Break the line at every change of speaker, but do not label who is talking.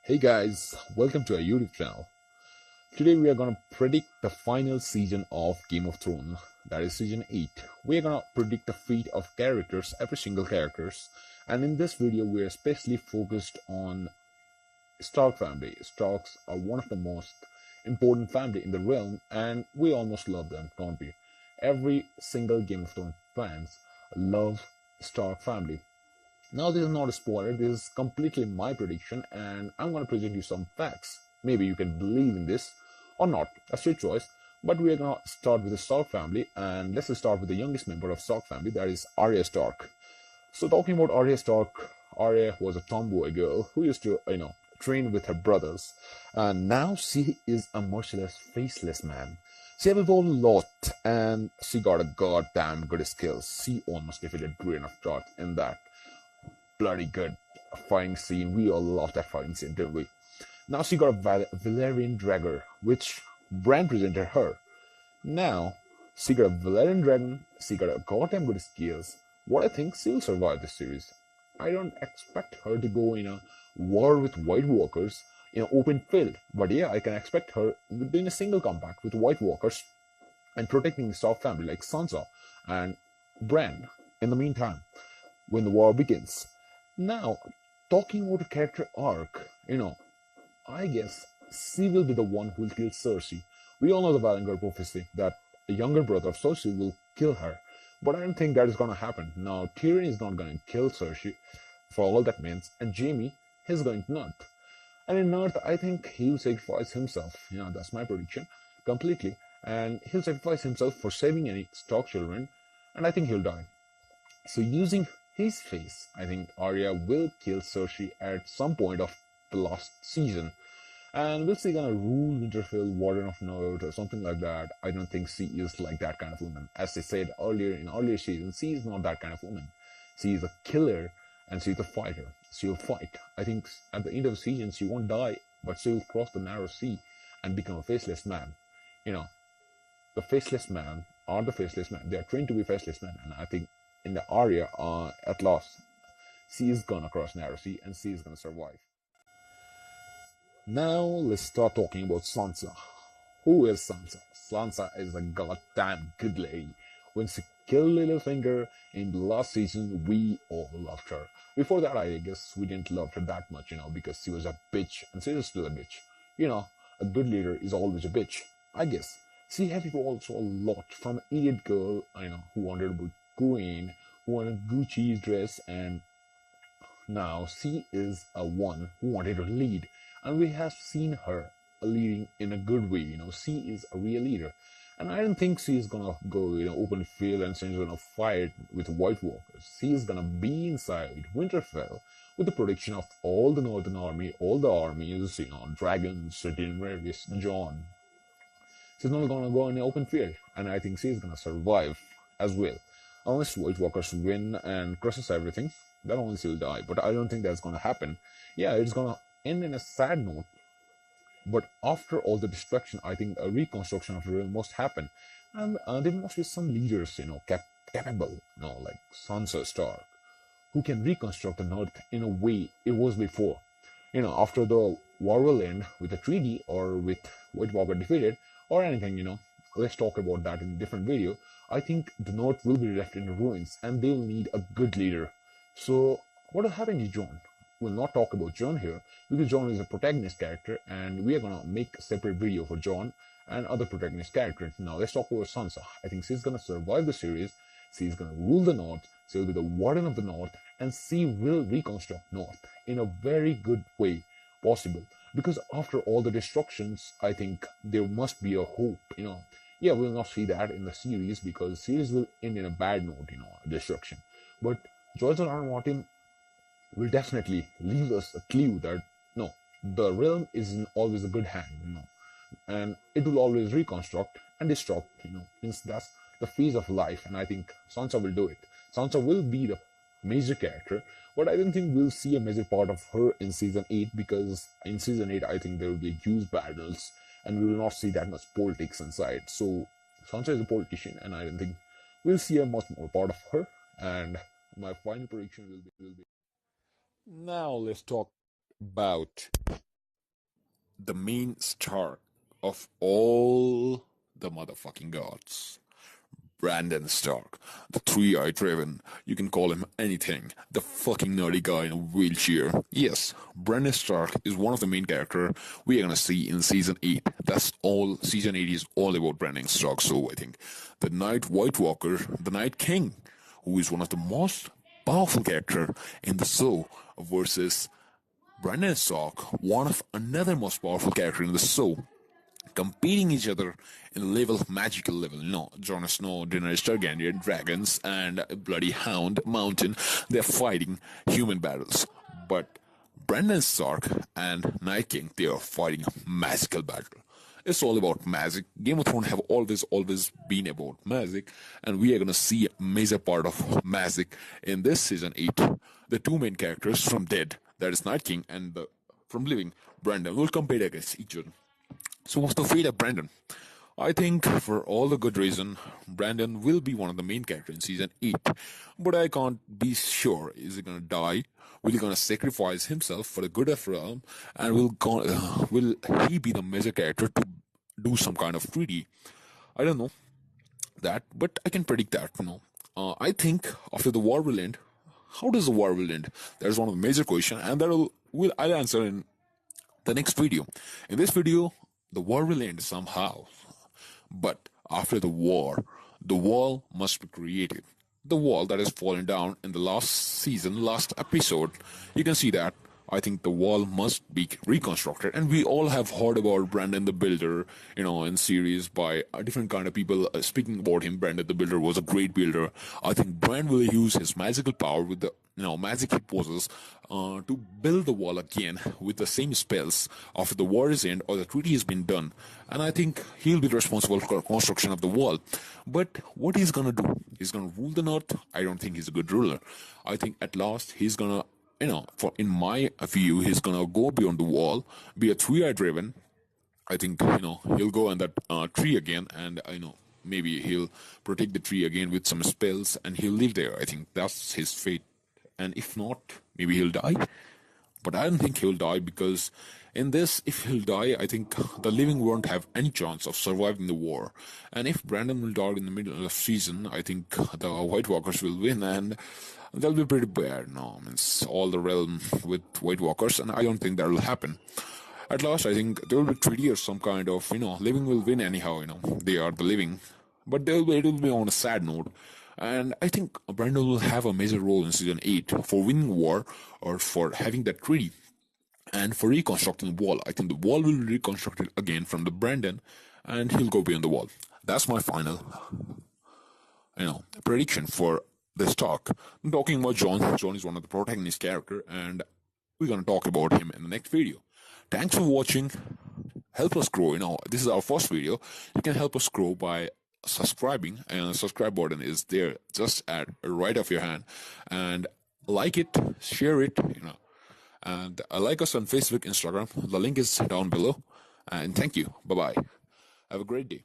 Hey guys, welcome to our YouTube channel. Today we are gonna predict the final season of Game of Thrones, that is season 8. We are gonna predict the fate of characters, every single characters, and in this video we are especially focused on Stark family. Starks are one of the most important family in the realm, and we almost love them, don't we? Every single Game of Thrones fans love Stark family. Now, this is not a spoiler, this is completely my prediction, and I'm going to present you some facts. Maybe you can believe in this or not, that's your choice. But we are going to start with the Stark family, and let's start with the youngest member of Stark family, that is Arya Stark. So, talking about Arya Stark, Arya was a tomboy girl who used to, train with her brothers, and now she is a merciless, faceless man. She have evolved a lot, and she got a goddamn good skills. She almost defeated Brienne of Tarth in that bloody good fighting scene. We all loved that fighting scene, didn't we? Now she got a Valerian dagger, which Bran presented her. Now she got a Valerian dragon. She got a goddamn good skills. What I think she'll survive this series. I don't expect her to go in a war with White Walkers in an open field, but yeah, I can expect her doing a single combat with White Walkers and protecting the Stark family like Sansa and Bran. In the meantime, when the war begins. Now, talking about a character arc, I guess she will be the one who will kill Cersei. We all know the Valengard prophecy that a younger brother of Cersei will kill her, but I don't think that is going to happen. Now, Tyrion is not going to kill Cersei for all that means, and Jaime is going to not. And in North, I think he'll sacrifice himself. That's my prediction completely, and he'll sacrifice himself for saving any Stark children, and I think he'll die. So using his face, I think Arya will kill Cersei at some point of the last season. And will she gonna rule Winterfell, Warden of North, or something like that? I don't think she is like that kind of woman. As they said earlier in earlier seasons, she is not that kind of woman. She is a killer and she's a fighter. She'll fight. I think at the end of the season she won't die, but she'll cross the narrow sea and become a faceless man. The faceless man are the faceless man. They are trained to be faceless men, and I think in the Arya, at last, she is gonna cross narrow sea and she is gonna survive. Now let's start talking about Sansa. Who is Sansa? Sansa is a goddamn good lady. When she killed Littlefinger in the last season, we all loved her. Before that, I guess we didn't love her that much, because she was a bitch, and she is still a bitch. A good leader is always a bitch, I guess. She had evolved also a lot from an idiot girl, who wanted to be queen, who wanted Gucci's dress, and now she is a one who wanted to lead, and we have seen her leading in a good way. She is a real leader, and I don't think she is gonna go open field and she's gonna fight with White Walkers. She is gonna be inside Winterfell with the protection of all the Northern Army, all the armies, dragons, Daenerys, Jon. She's not gonna go in the open field, and I think she's gonna survive as well. Unless White Walkers win and crushes everything, then only she'll die. But I don't think that's gonna happen. Yeah, it's gonna end in a sad note. But after all the destruction, I think a reconstruction of the realm must happen. And there must be some leaders, capable, like Sansa Stark, who can reconstruct the North in a way it was before. After the war will end with a treaty or with White Walker defeated or anything, let's talk about that in a different video. I think the North will be left in ruins and they'll need a good leader. So what will happen to Jon? We'll not talk about Jon here because Jon is a protagonist character and we are gonna make a separate video for Jon and other protagonist characters. Now let's talk about Sansa. I think she's gonna survive the series. She's gonna rule the North. She'll be the Warden of the North, and she will reconstruct North in a very good way possible. Because after all the destructions, I think there must be a hope, Yeah, we'll not see that in the series because the series will end in a bad note, destruction. But George R. R. Martin will definitely leave us a clue that, no, the realm is in always a good hand, and it will always reconstruct and destruct, Means that's the phase of life, and I think Sansa will do it. Sansa will be the major character, but I don't think we'll see a major part of her in season 8 because in season 8 I think there will be huge battles and we will not see that much politics inside. So Sansa is a politician and I don't think we'll see a much more part of her, and my final prediction will be. Now let's talk about the main star of all the motherfucking gods. Brandon Stark, the three-eyed raven. You can call him anything. The fucking nerdy guy in a wheelchair. Yes, Brandon Stark is one of the main characters we are gonna see in season 8. That's all. Season 8 is all about Brandon Stark. So I think the Night White Walker, the Night King, who is one of the most powerful character in the show, versus Brandon Stark, one of another most powerful character in the show, competing each other in magical level. No, Jon Snow, Daenerys Targaryen, dragons, and bloody Hound Mountain, they're fighting human battles. But Brandon Stark and Night King, they are fighting magical battle. It's all about magic. Game of Thrones have always been about magic, and we are gonna see a major part of magic in this season 8. The two main characters from dead, that is Night King, and from living, Brandon, will compete against each other. So what's the fate of Brandon? I think, for all the good reason, Brandon will be one of the main characters in season 8. But I can't be sure. Is he gonna die? Will he gonna sacrifice himself for the good of realm? And will he be the major character to do some kind of treaty? I don't know that, but I can predict that. I think after the war will end. How does the war will end? That is one of the major questions, and that I'll answer in the next video. In this video, the war will end somehow. But after the war, the wall must be created. The wall that has fallen down in the last episode, you can see that. I think the wall must be reconstructed. And we all have heard about Brandon the Builder, in series by different kind of people speaking about him. Brandon the Builder was a great builder. I think Brand will use his magical power with the magic he possesses to build the wall again with the same spells after the war is end or the treaty has been done. And I think he'll be responsible for construction of the wall. But what he's gonna do? He's gonna rule the North? I don't think he's a good ruler. I think at last he's gonna, in my view, he's gonna go beyond the wall, be a three-eyed raven. I think, he'll go on that tree again, and maybe he'll protect the tree again with some spells, and he'll live there. I think that's his fate. And if not, maybe he'll die. But I don't think he'll die, because in this, if he'll die, I think the living won't have any chance of surviving the war. And if Brandon will die in the middle of the season, I think the White Walkers will win, and they'll be pretty bad. No, it's all the realm with White Walkers, and I don't think that will happen. At last, I think there will be treaty or some kind of, living will win anyhow, they are the living. But it will be on a sad note. And I think Brandon will have a major role in season 8 for winning war or for having that treaty and for reconstructing the wall. I think the wall will be reconstructed again from the Brandon, and he'll go beyond the wall. That's my final, prediction for this talk. I'm talking about Jon. Jon is one of the protagonist character, and we're going to talk about him in the next video. Thanks for watching. Help us grow. This is our first video. You can help us grow by subscribing, and the subscribe button is there just at right of your hand, and like it, share it, and like us on Facebook, Instagram. The link is down below, and thank you. Bye bye. Have a great day.